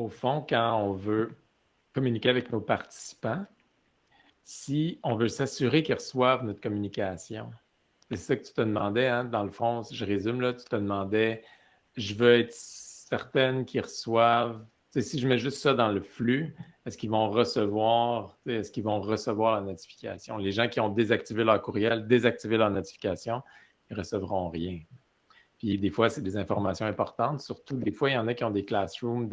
au fond, quand on veut communiquer avec nos participants, si on veut s'assurer qu'ils reçoivent notre communication, c'est ça que tu te demandais, hein? Dans le fond, si je résume, là, tu te demandais, je veux être certaine qu'ils reçoivent, si je mets juste ça dans le flux, est-ce qu'ils vont recevoir la notification? Les gens qui ont désactivé leur courriel, désactivé leur notification, ils ne recevront rien. Puis des fois, c'est des informations importantes. Surtout, des fois, il y en a qui ont des classrooms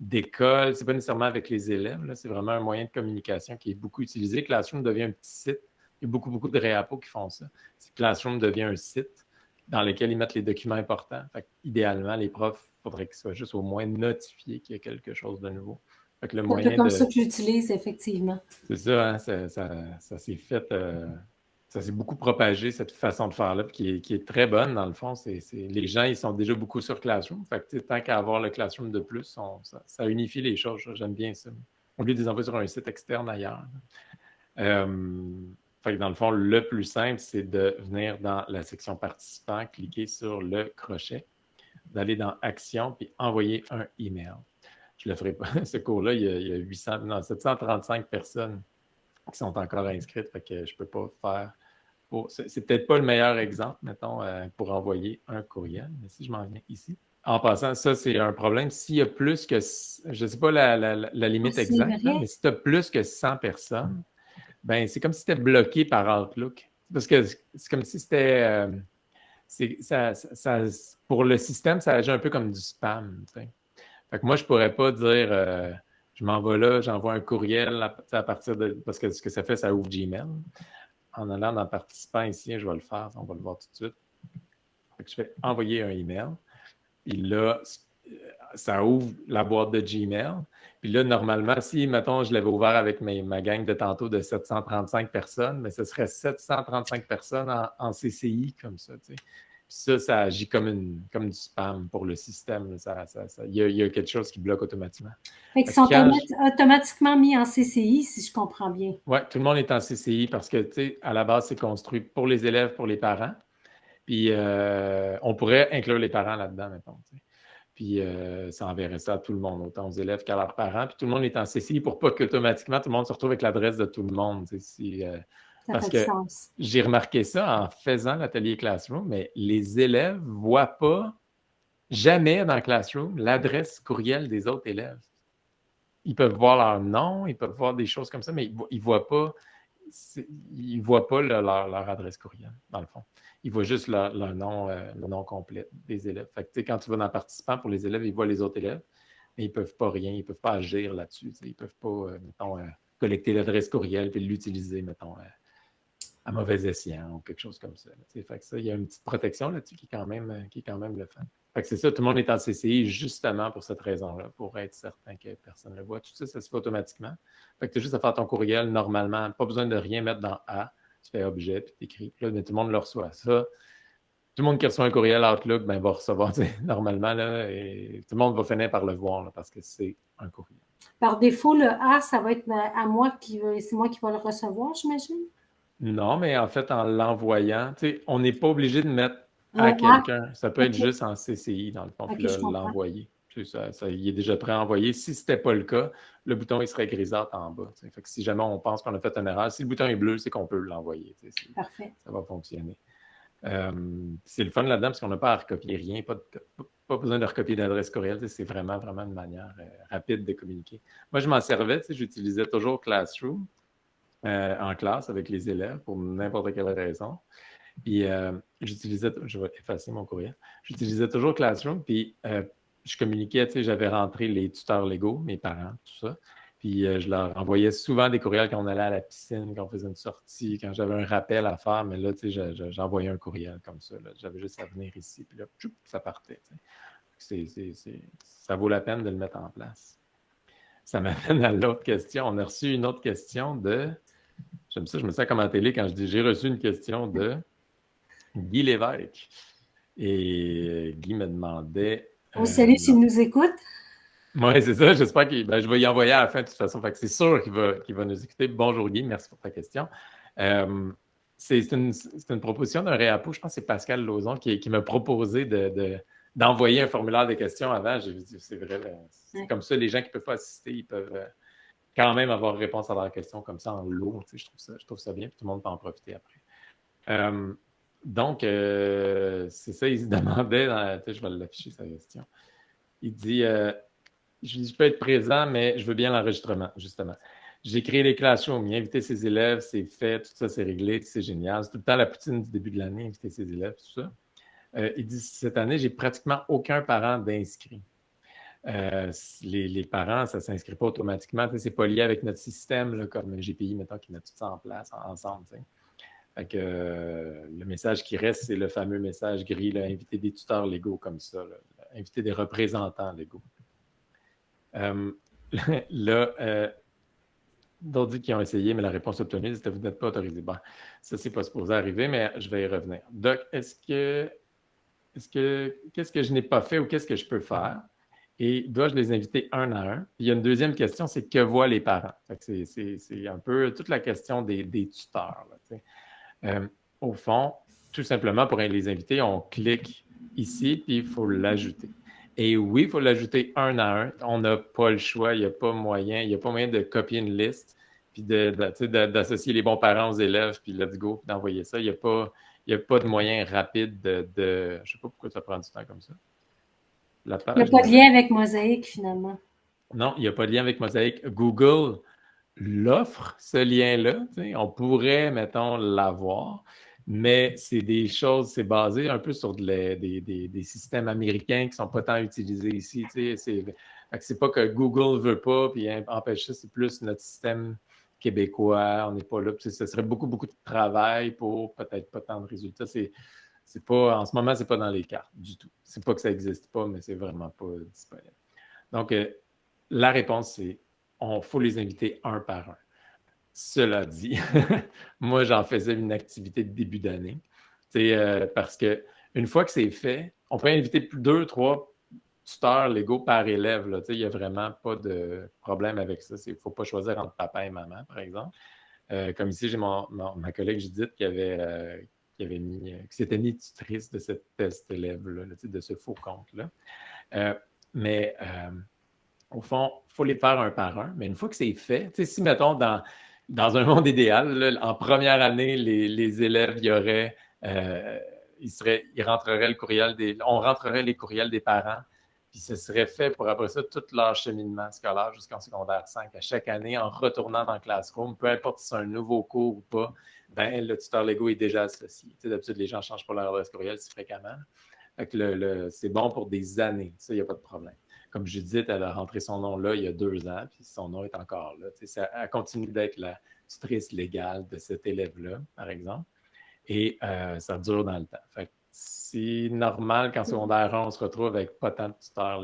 d'école. Ce n'est pas nécessairement avec les élèves. Là. C'est vraiment un moyen de communication qui est beaucoup utilisé. Classroom devient un petit site. Il y a beaucoup, beaucoup de réapos qui font ça. Classroom devient un site dans lequel ils mettent les documents importants. Fait idéalement, les profs, il faudrait qu'ils soient juste au moins notifiés qu'il y a quelque chose de nouveau. Fait que le moyen comme ça que j'utilise, effectivement. C'est ça, hein, ça s'est fait... ça s'est beaucoup propagé, cette façon de faire-là, qui est très bonne, dans le fond. Les gens, ils sont déjà beaucoup sur Classroom. Fait que, tant qu'à avoir le Classroom de plus, ça unifie les choses. J'aime bien ça. Au lieu de les envoyer sur un site externe ailleurs. Fait que dans le fond, le plus simple, c'est de venir dans la section participants, cliquer sur le crochet, d'aller dans Action, puis envoyer un email. Je ne le ferai pas. Ce cours-là, il y a 735 personnes qui sont encore inscrites, fait que je ne peux pas faire. C'est peut-être pas le meilleur exemple, mettons, pour envoyer un courriel, mais si je m'en viens ici. En passant, ça, c'est un problème. S'il y a plus que, je ne sais pas la limite exacte, mais si tu as plus que 100 personnes, ben c'est comme si c'était bloqué par Outlook. Parce que c'est comme si c'était... pour le système, ça agit un peu comme du spam. T'sais. Fait que moi, je ne pourrais pas dire je m'en vais là, j'envoie un courriel à partir de. Parce que ce que ça fait, ça ouvre Gmail. En allant dans participant ici, je vais le faire, on va le voir tout de suite. Fait que je fais envoyer un email. Puis là, ça ouvre la boîte de Gmail. Puis là, normalement, si, mettons, je l'avais ouvert avec ma gang de tantôt de 735 personnes, mais ce serait 735 personnes en CCI comme ça, tu sais. Puis ça agit comme du spam pour le système. Il y a quelque chose qui bloque automatiquement. Ils sont automatiquement mis en CCI, si je comprends bien. Oui, tout le monde est en CCI parce que, tu sais, à la base, c'est construit pour les élèves, pour les parents. Puis, on pourrait inclure les parents là-dedans, mettons. T'sais. Puis, ça enverrait ça à tout le monde, autant aux élèves qu'à leurs parents. Puis, tout le monde est en CCI pour pas qu'automatiquement, tout le monde se retrouve avec l'adresse de tout le monde. Parce que j'ai remarqué ça en faisant l'atelier Classroom, mais les élèves ne voient pas jamais dans Classroom l'adresse courriel des autres élèves. Ils peuvent voir leur nom, ils peuvent voir des choses comme ça, mais ils ne voient pas, leur adresse courriel, dans le fond. Ils voient juste le nom complet des élèves. Fait que, quand tu vas dans participant pour les élèves, ils voient les autres élèves, mais ils ne peuvent pas rien, ils ne peuvent pas agir là-dessus. Ils ne peuvent pas, mettons, collecter l'adresse courriel et l'utiliser, mettons, à mauvais escient ou quelque chose comme ça. Fait que ça, il y a une petite protection là-dessus qui est quand même le fun. Fait que c'est ça, tout le monde est en CCI justement pour cette raison-là, pour être certain que personne ne le voit. Tout ça, ça se fait automatiquement. Fait que tu as juste à faire ton courriel normalement. Pas besoin de rien mettre dans A. Tu fais objet, puis tu écris. Là, mais tout le monde le reçoit. Ça, tout le monde qui reçoit un courriel Outlook, ben, va recevoir normalement. Là, et tout le monde va finir par le voir là, parce que c'est un courriel. Par défaut, le A, ça va être à moi c'est moi qui vais le recevoir, j'imagine? Non, mais en fait, en l'envoyant, on n'est pas obligé de mettre à quelqu'un. Ça peut être juste en CCI, dans le fond, puis l'envoyer. Il est déjà prêt à envoyer. Si ce n'était pas le cas, le bouton il serait grisâtre en bas. Fait que si jamais on pense qu'on a fait une erreur, si le bouton est bleu, c'est qu'on peut l'envoyer. Parfait. Ça va fonctionner. C'est le fun là-dedans parce qu'on n'a pas à recopier rien, pas besoin de recopier d'adresse courriel. C'est vraiment, vraiment une manière rapide de communiquer. Moi, je m'en servais, j'utilisais toujours Classroom. En classe avec les élèves pour n'importe quelle raison. Puis je vais effacer mon courriel. J'utilisais toujours Classroom, puis je communiquais, j'avais rentré les tuteurs légaux, mes parents, tout ça. Puis je leur envoyais souvent des courriels quand on allait à la piscine, quand on faisait une sortie, quand j'avais un rappel à faire, mais là, j'envoyais un courriel comme ça. Là. J'avais juste à venir ici, puis là, ça partait. Ça vaut la peine de le mettre en place. Ça m'amène à l'autre question. On a reçu une autre question de... J'aime ça, je me sens comme à télé quand je dis j'ai reçu une question de Guy Lévesque. Et Guy me demandait. Salut s'il nous écoute. Oui, c'est ça. J'espère que je vais y envoyer à la fin de toute façon. Fait que c'est sûr qu'il va nous écouter. Bonjour Guy, merci pour ta question. C'est une proposition d'un réapo. Je pense que c'est Pascal Lauzon qui m'a proposé de d'envoyer un formulaire de questions avant. J'ai dit, c'est vrai, c'est Ouais. comme ça, les gens qui ne peuvent pas assister, ils peuvent quand même avoir réponse à leurs questions comme ça en lot. Je trouve ça bien, puis tout le monde peut en profiter après. Donc, c'est ça, il se demandait, je vais l'afficher sa question. Il dit, je peux être présent, mais je veux bien l'enregistrement, justement. J'ai créé les classrooms, inviter ses élèves, c'est fait, tout ça, c'est réglé, c'est génial. C'est tout le temps la poutine du début de l'année, inviter ses élèves, tout ça. Il dit, cette année, j'ai pratiquement aucun parent d'inscrit. Les parents, ça ne s'inscrit pas automatiquement. C'est pas lié avec notre système, là, comme GPI, mettons, qui met tout ça en place ensemble. Fait que, le message qui reste, c'est le fameux message gris, là, inviter des tuteurs légaux comme ça, là, inviter des représentants légaux. Là, d'autres qui ont essayé, mais la réponse obtenue, c'était vous n'êtes pas autorisé. Bon, ça, c'est pas supposé arriver, mais je vais y revenir. Doc, qu'est-ce que je n'ai pas fait ou qu'est-ce que je peux faire? Et dois-je les inviter un à un? Puis il y a une deuxième question, c'est que voient les parents? C'est un peu toute la question des tuteurs. Là, au fond, tout simplement, pour les inviter, on clique ici, puis il faut l'ajouter. Et oui, il faut l'ajouter un à un. On n'a pas le choix, il n'y a pas moyen de copier une liste, puis d'associer les bons parents aux élèves, puis let's go, puis d'envoyer ça. Il n'y a pas de moyen rapide je ne sais pas pourquoi ça prend du temps comme ça. Il n'y a pas de lien avec Mosaïque, finalement. Non, il n'y a pas de lien avec Mosaïque. Google l'offre, ce lien-là. On pourrait, mettons, l'avoir, mais c'est des choses, c'est basé un peu sur des systèmes américains qui ne sont pas tant utilisés ici. C'est pas que Google ne veut pas, puis empêche ça, c'est plus notre système québécois. On n'est pas là. Ce serait beaucoup, beaucoup de travail pour peut-être pas tant de résultats. C'est pas, en ce moment, c'est pas dans les cartes du tout. C'est pas que ça n'existe pas, mais c'est vraiment pas disponible. Donc, la réponse, c'est on faut les inviter un par un. Cela dit, moi, j'en faisais une activité de début d'année. Parce que une fois que c'est fait, on peut inviter 2, 3 tuteurs légaux par élève. Il n'y a vraiment pas de problème avec ça. Il ne faut pas choisir entre papa et maman, par exemple. Comme ici, j'ai ma collègue Judith qui s'était mis tutrice de cet élève-là, de ce faux compte-là. Mais au fond, il faut les faire un par un. Mais une fois que c'est fait, si, mettons, dans un monde idéal, là, en première année, les élèves, ils rentreraient le courriel on rentrerait les courriels des parents, puis ce serait fait pour après ça tout leur cheminement scolaire jusqu'en secondaire 5. À chaque année, en retournant dans le classroom, peu importe si c'est un nouveau cours ou pas, ben, le tuteur Lego est déjà associé. D'habitude, les gens ne changent pas leur adresse courriel si fréquemment. Fait que c'est bon pour des années. Ça, il n'y a pas de problème. Comme Judith, elle a rentré son nom là il y a 2 ans, puis son nom est encore là. Elle continue d'être la tutrice légale de cet élève-là, par exemple. Et ça dure dans le temps. Fait que c'est normal qu'en secondaire 1, on se retrouve avec pas tant de tuteurs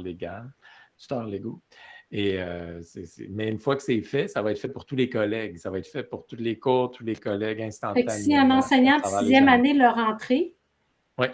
légaux. Et, mais une fois que c'est fait, ça va être fait pour tous les collègues. Ça va être fait pour tous les cours, tous les collègues instantanément. Fait que si un enseignant de 6e année l'a rentré, oui.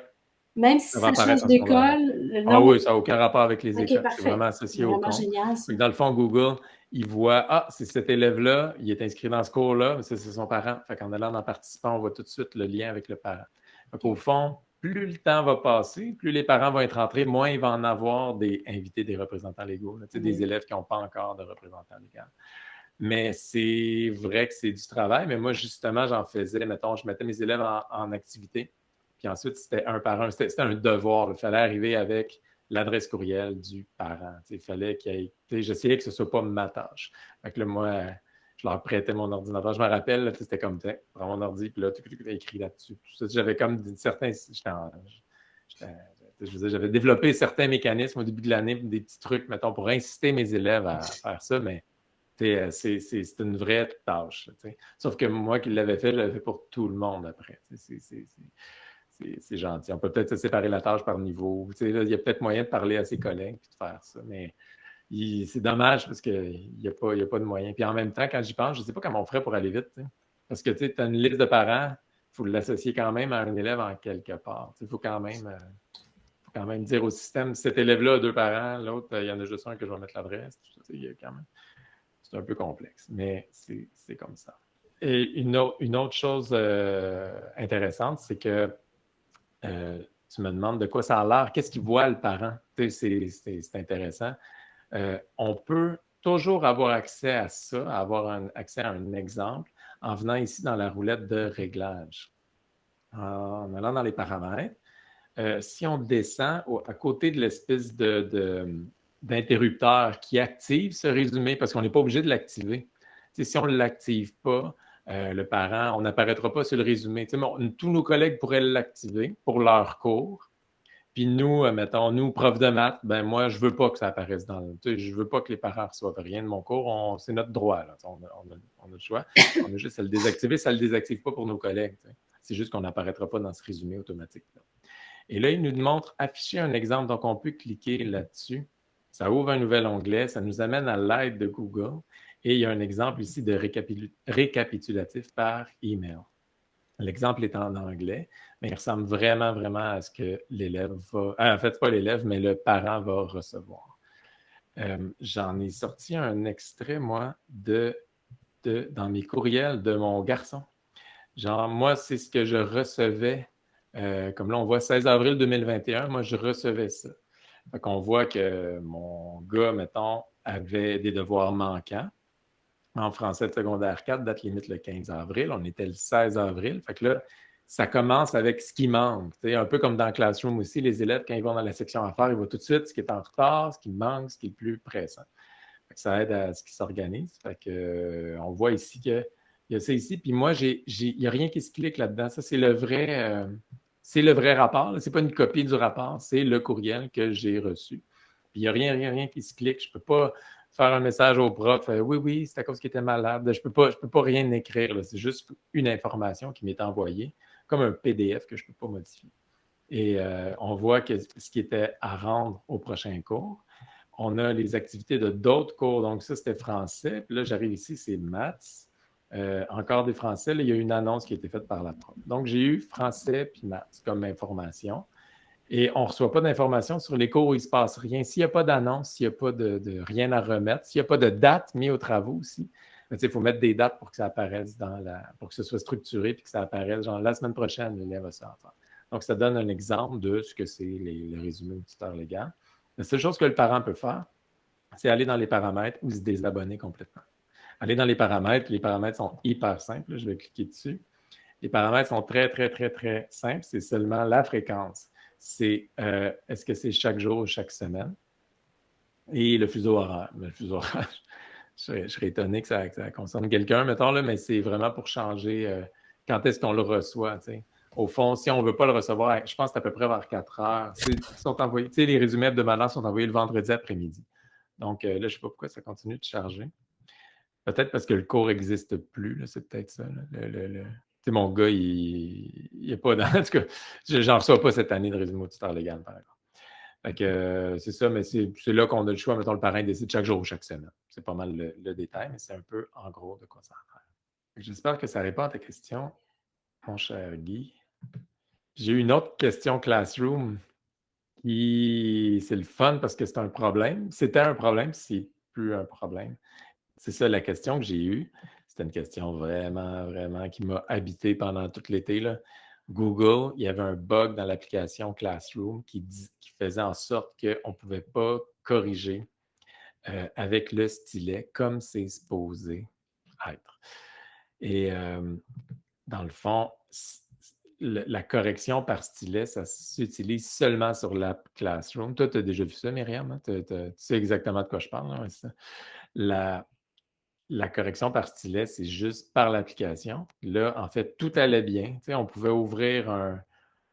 même si ça change d'école, ah oui, ça n'a aucun rapport avec les écoles. Parfait. C'est vraiment associé au compte. Génial, dans le fond, Google, il voit, c'est cet élève-là, il est inscrit dans ce cours-là, mais c'est son parent. Fait qu'en allant en participant, on voit tout de suite le lien avec le parent. Fait qu'au fond, plus le temps va passer, plus les parents vont être rentrés, moins il va en avoir invités des représentants légaux, là, des élèves qui n'ont pas encore de représentants légaux. Mais c'est vrai que c'est du travail. Mais moi, justement, j'en faisais, mettons, je mettais mes élèves en activité. Puis ensuite, c'était un par un. C'était un devoir. Il fallait arriver avec l'adresse courriel du parent. Il fallait qu'il y ait. J'essayais que ce ne soit pas ma tâche. Fait que là, moi, je leur prêtais mon ordinateur. Je me rappelle, c'était comme, prends mon ordi, puis là, tout écrit là-dessus. J'avais comme certains. J'avais développé certains mécanismes au début de l'année, des petits trucs, mettons, pour inciter mes élèves à faire ça, mais c'est une vraie tâche. Sauf que moi qui l'avais fait, je l'avais fait pour tout le monde après. C'est gentil. On peut peut-être séparer la tâche par niveau. Il y a peut-être moyen de parler à ses collègues et de faire ça, mais c'est dommage parce qu'il n'y a pas de moyen. Puis en même temps, quand j'y pense, je ne sais pas comment on ferait pour aller vite. Parce que tu as une liste de parents, il faut l'associer quand même à un élève en quelque part. Il faut quand même dire au système, cet élève-là a 2 parents, l'autre, il y en a juste un que je vais mettre l'adresse. C'est un peu complexe, mais c'est comme ça. Et une autre chose intéressante, c'est que tu me demandes de quoi ça a l'air, qu'est-ce qu'il voit le parent? Tu sais, c'est intéressant. On peut toujours avoir accès à ça, avoir accès à un exemple en venant ici dans la roulette de réglage. En allant dans les paramètres, si on descend à côté de l'espèce d'interrupteur qui active ce résumé, parce qu'on n'est pas obligé de l'activer. Si on ne l'active pas, le parent, on n'apparaîtra pas sur le résumé. Tous nos collègues pourraient l'activer pour leur cours. Puis nous, mettons, nous, profs de maths, ben moi, je ne veux pas que ça apparaisse dans le. Je ne veux pas que les parents reçoivent rien de mon cours. C'est notre droit. Là. On a le choix. On a juste à le désactiver. Ça ne le désactive pas pour nos collègues. C'est juste qu'on n'apparaîtra pas dans ce résumé automatique. Là. Et là, il nous montre afficher un exemple. Donc, on peut cliquer là-dessus. Ça ouvre un nouvel onglet. Ça nous amène à l'aide de Google. Et il y a un exemple ici de récapitulatif par email. L'exemple est en anglais, mais il ressemble vraiment, vraiment à ce que l'élève va... en fait, pas l'élève, mais le parent va recevoir. J'en ai sorti un extrait, moi, dans mes courriels de mon garçon. Genre, moi, c'est ce que je recevais. Comme là, on voit 16 avril 2021, moi, je recevais ça. Fait qu'on voit que mon gars, mettons, avait des devoirs manquants. En français de secondaire 4, date limite le 15 avril. On était le 16 avril. Fait que là, ça commence avec ce qui manque. Un peu comme dans Classroom aussi, les élèves, quand ils vont dans la section affaires, ils voient tout de suite ce qui est en retard, ce qui manque, ce qui est le plus pressant. Fait que ça aide à ce qu'ils s'organisent. Fait que, on voit ici qu'il y a ça ici. Puis moi, il n'y a rien qui se clique là-dedans. Ça, c'est le vrai rapport. Ce n'est pas une copie du rapport, c'est le courriel que j'ai reçu. Puis il n'y a rien qui se clique. Je ne peux pas faire un message au prof. Oui, c'est à cause qu'il était malade. Je peux pas rien écrire. Là. C'est juste une information qui m'est envoyée, comme un PDF que je ne peux pas modifier. Et on voit que ce qui était à rendre au prochain cours. On a les activités de d'autres cours. Donc, ça, c'était français. Puis là, j'arrive ici, c'est maths. Encore des français. Là, il y a une annonce qui a été faite par la prof. Donc, j'ai eu français puis maths comme information. Et on ne reçoit pas d'informations sur les cours où il ne se passe rien. S'il n'y a pas d'annonce, s'il n'y a pas de rien à remettre, s'il n'y a pas de date mise aux travaux aussi, il faut mettre des dates pour que ça apparaisse pour que ce soit structuré et que ça apparaisse. Genre, la semaine prochaine, l'élève va ça faire. Donc, ça donne un exemple de ce que c'est le résumé au tuteur légal. La seule chose que le parent peut faire, c'est aller dans les paramètres ou se désabonner complètement. Aller dans les paramètres sont hyper simples. Je vais cliquer dessus. Les paramètres sont très, très, très, très simples. C'est seulement la fréquence. C'est est-ce que c'est chaque jour ou chaque semaine? Et le fuseau horaire. Le fuseau horaire, je serais étonné que ça concerne quelqu'un, mettons, là, mais c'est vraiment pour changer quand est-ce qu'on le reçoit. T'sais. Au fond, si on ne veut pas le recevoir, je pense que c'est à peu près vers 4 heures. Les résumés hebdomadaires sont envoyés le vendredi après-midi. Donc là, je ne sais pas pourquoi ça continue de charger. Peut-être parce que le cours n'existe plus, là, c'est peut-être ça. Mon gars, il n'est pas dans. En tout cas, j'en reçois pas cette année de résumé au tuteur légal, par exemple. Fait que c'est ça, mais c'est là qu'on a le choix. Mettons, le parrain décide chaque jour ou chaque semaine. C'est pas mal le détail, mais c'est un peu en gros de quoi ça a l'air. J'espère que ça répond à ta question, mon cher Guy. J'ai eu une autre question Classroom qui, c'est le fun parce que c'est un problème. C'était un problème, c'est plus un problème. C'est ça la question que j'ai eue. C'était une question vraiment, vraiment qui m'a habité pendant tout l'été. Là. Google, il y avait un bug dans l'application Classroom qui faisait en sorte qu'on ne pouvait pas corriger avec le stylet comme c'est supposé être. Et dans le fond, la correction par stylet, ça s'utilise seulement sur l'app Classroom. Toi, tu as déjà vu ça, Myriam? Hein? Tu sais exactement de quoi je parle. Hein? C'est ça. La correction par stylet, c'est juste par l'application. Là, en fait, tout allait bien. Tu sais, on pouvait ouvrir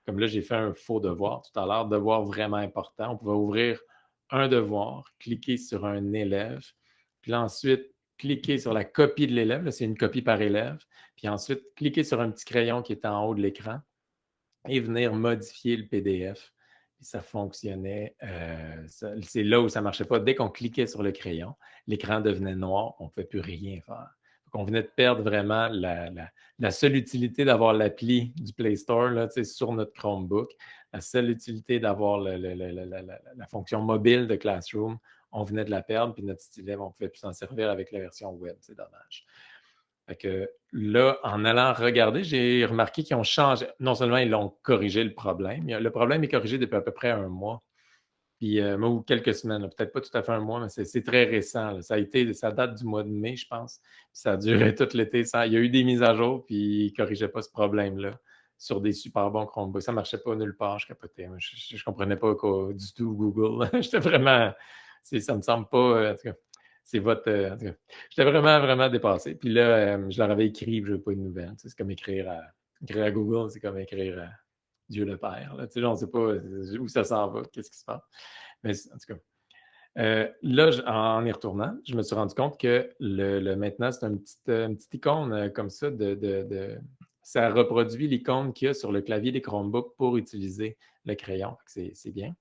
comme là, j'ai fait un faux devoir tout à l'heure, devoir vraiment important. On pouvait ouvrir un devoir, cliquer sur un élève, puis là, ensuite, cliquer sur la copie de l'élève. Là, c'est une copie par élève. Puis ensuite, cliquer sur un petit crayon qui est en haut de l'écran et venir modifier le PDF. Puis ça fonctionnait. C'est là où ça ne marchait pas. Dès qu'on cliquait sur le crayon, l'écran devenait noir, on ne pouvait plus rien faire. Donc, on venait de perdre vraiment la seule utilité d'avoir l'appli du Play Store là, sur notre Chromebook, la seule utilité d'avoir la fonction mobile de Classroom, on venait de la perdre, puis notre stylet, on ne pouvait plus s'en servir avec la version web. C'est dommage. Fait que là, en allant regarder, j'ai remarqué qu'ils ont changé. Non seulement ils ont corrigé le problème, le problème est corrigé depuis à peu près un mois. Puis, ou quelques semaines, peut-être pas tout à fait un mois, mais c'est très récent. Là. Ça date du mois de mai, je pense. Puis ça a duré tout l'été. Il y a eu des mises à jour, puis ils ne corrigeaient pas ce problème-là sur des super bons Chromebooks. Ça ne marchait pas nulle part, je capotais. Je ne comprenais pas du tout Google. J'étais vraiment... Ça me semble pas... en tout cas, c'est votre... en tout cas, j'étais vraiment, vraiment dépassé. Puis là, je leur avais écrit, je n'avais pas de nouvelles. C'est comme écrire à Google, c'est comme écrire à Dieu le Père. Là. On ne sait pas où ça s'en va, qu'est-ce qui se passe. Mais en tout cas, là, en y retournant, je me suis rendu compte que maintenant, c'est une petite icône comme ça ça reproduit l'icône qu'il y a sur le clavier des Chromebooks pour utiliser le crayon. C'est bien.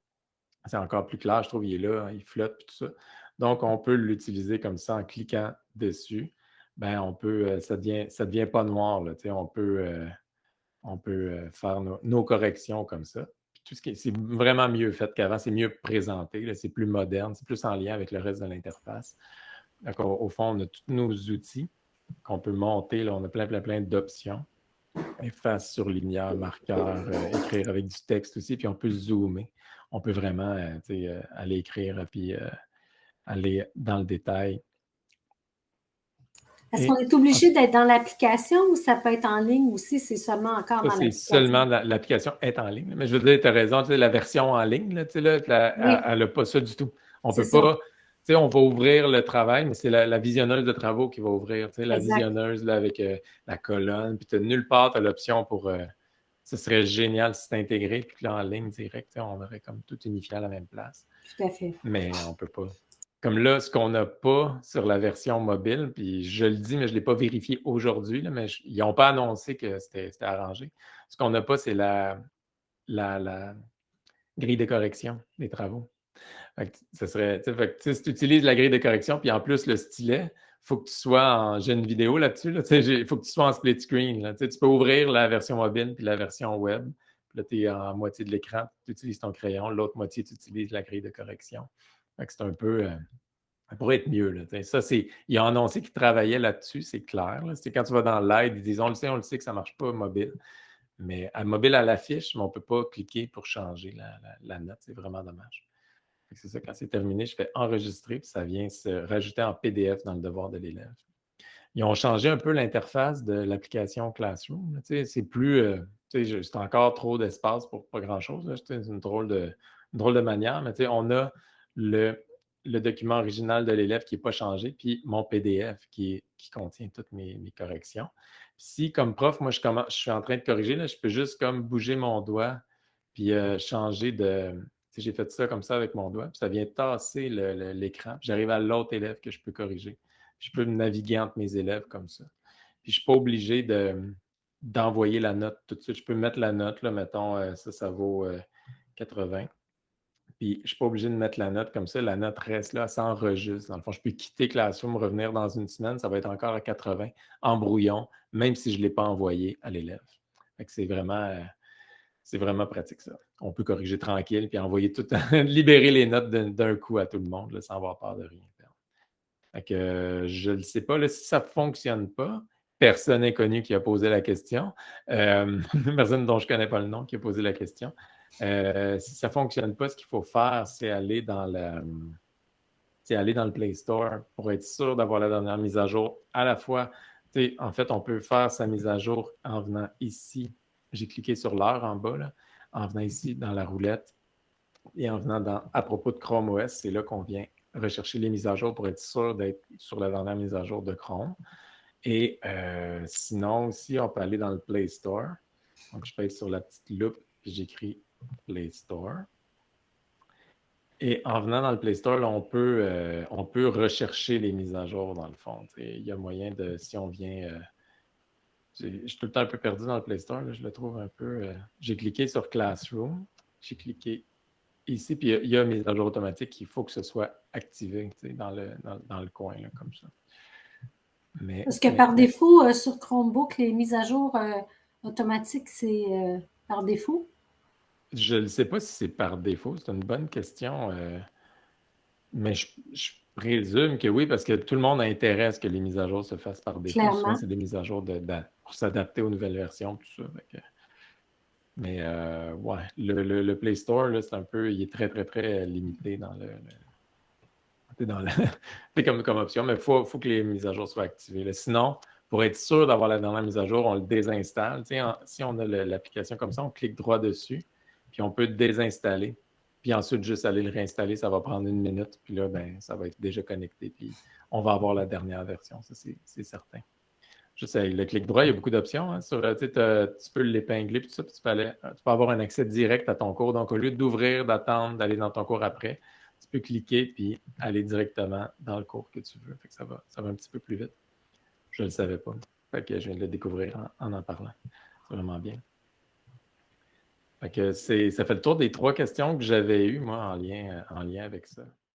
C'est encore plus clair, je trouve. Il est là, il flotte, tout ça. Donc, on peut l'utiliser comme ça en cliquant dessus. Ben, ça devient pas noir. Là, on peut faire nos corrections comme ça. C'est vraiment mieux fait qu'avant, c'est mieux présenté, là, c'est plus moderne, c'est plus en lien avec le reste de l'interface. Donc, au fond, on a tous nos outils qu'on peut monter. Là, on a plein d'options. Efface, surligneur, marqueur, écrire avec du texte aussi, puis on peut zoomer. On peut vraiment aller écrire, puis aller dans le détail. Est-ce qu'on est obligé d'être dans l'application ou ça peut être en ligne aussi? C'est seulement encore dans l'application? C'est seulement l'application est en ligne. Mais je veux dire, tu as raison, la version en ligne, là, elle n'a pas ça du tout. On peut pas, on va ouvrir le travail, mais c'est la visionneuse de travaux qui va ouvrir. La visionneuse là, avec la colonne, puis nulle part, tu as l'option pour. Ce serait génial si c'est intégré, puis que là, en ligne direct, on aurait comme tout unifié à la même place. Tout à fait. Mais on ne peut pas. Comme là, ce qu'on n'a pas sur la version mobile, puis je le dis, mais je ne l'ai pas vérifié aujourd'hui, mais ils n'ont pas annoncé que c'était arrangé. Ce qu'on n'a pas, c'est la grille de correction des travaux. Ce serait, si tu utilises la grille de correction, puis en plus le stylet, il faut que tu sois j'ai une vidéo là-dessus, il faut que tu sois en split screen. Là, tu peux ouvrir la version mobile puis la version web. Puis là, tu es en moitié de l'écran, tu utilises ton crayon, l'autre moitié, tu utilises la grille de correction. C'est un peu... ça pourrait être mieux. Là, ça, ils ont annoncé qu'ils travaillaient là-dessus, c'est clair. Là. Quand tu vas dans l'aide, ils disent on le sait que ça ne marche pas mobile. Mais à mobile à l'affiche, mais on ne peut pas cliquer pour changer la note. C'est vraiment dommage. C'est ça, quand c'est terminé, je fais enregistrer, puis ça vient se rajouter en PDF dans le devoir de l'élève. Ils ont changé un peu l'interface de l'application Classroom. C'est plus. C'est encore trop d'espace pour pas grand-chose. C'est une drôle de manière, mais on a le document original de l'élève qui n'est pas changé, puis mon PDF qui contient toutes mes corrections. Si, comme prof, moi, je suis en train de corriger, là, je peux juste comme bouger mon doigt, puis changer de. J'ai fait ça comme ça avec mon doigt, puis ça vient tasser l'écran, puis j'arrive à l'autre élève que je peux corriger. Je peux me naviguer entre mes élèves comme ça. Puis je ne suis pas obligé d'envoyer la note tout de suite. Je peux mettre la note, là, mettons, ça vaut 80. Puis je ne suis pas obligé de mettre la note comme ça. La note reste là, elle s'enregistre. Dans le fond, je peux quitter Classroom, revenir dans une semaine, ça va être encore à 80 en brouillon, même si je ne l'ai pas envoyé à l'élève. C'est vraiment pratique, ça. On peut corriger tranquille, puis envoyer tout, libérer les notes d'un coup à tout le monde, là, sans avoir peur de rien perdre. Fait que, je ne sais pas, là, si ça ne fonctionne pas, personne inconnu qui a posé la question, personne dont je ne connais pas le nom qui a posé la question. Si ça ne fonctionne pas, ce qu'il faut faire, c'est aller dans le Play Store pour être sûr d'avoir la dernière mise à jour. À la fois, en fait, on peut faire sa mise à jour en venant ici. J'ai cliqué sur l'heure en bas, là, en venant ici dans la roulette et en venant à propos de Chrome OS, c'est là qu'on vient rechercher les mises à jour pour être sûr d'être sur la dernière mise à jour de Chrome. Et sinon aussi, on peut aller dans le Play Store. Donc, je peux être sur la petite loupe et j'écris Play Store. Et en venant dans le Play Store, là, on peut rechercher les mises à jour dans le fond. Il y a moyen de, si on vient... je suis tout le temps un peu perdu dans le Play Store, là, je le trouve un peu... j'ai cliqué sur Classroom, j'ai cliqué ici, puis il y a mise à jour automatique, il faut que ce soit activé dans le coin, là, comme ça. Parce que par défaut, sur Chromebook, les mises à jour automatiques, c'est par défaut? Je ne sais pas si c'est par défaut, c'est une bonne question. Mais présume que oui, parce que tout le monde a intérêt à ce que les mises à jour se fassent par défaut. Souvent, Clairement. c'est des mises à jour pour s'adapter aux nouvelles versions, tout ça. Mais ouais, le Play Store, là, c'est un peu, il est très, très, très limité comme option, mais il faut que les mises à jour soient activées. Là. Sinon, pour être sûr d'avoir la dernière mise à jour, on le désinstalle. Si on a l'application comme ça, on clique droit dessus, puis on peut désinstaller. Puis ensuite, juste aller le réinstaller, ça va prendre 1 minute. Puis là, ben, ça va être déjà connecté. Puis on va avoir la dernière version, ça c'est certain. Juste avec le clic droit, il y a beaucoup d'options. Hein, tu peux l'épingler, puis tout ça, puis tu peux avoir un accès direct à ton cours. Donc, au lieu d'ouvrir, d'attendre, d'aller dans ton cours après, tu peux cliquer puis aller directement dans le cours que tu veux. Fait que ça va un petit peu plus vite. Je ne le savais pas. Fait que je viens de le découvrir en parlant. C'est vraiment bien. Fait que ça fait le tour des 3 questions que j'avais eues, moi, en lien avec ça.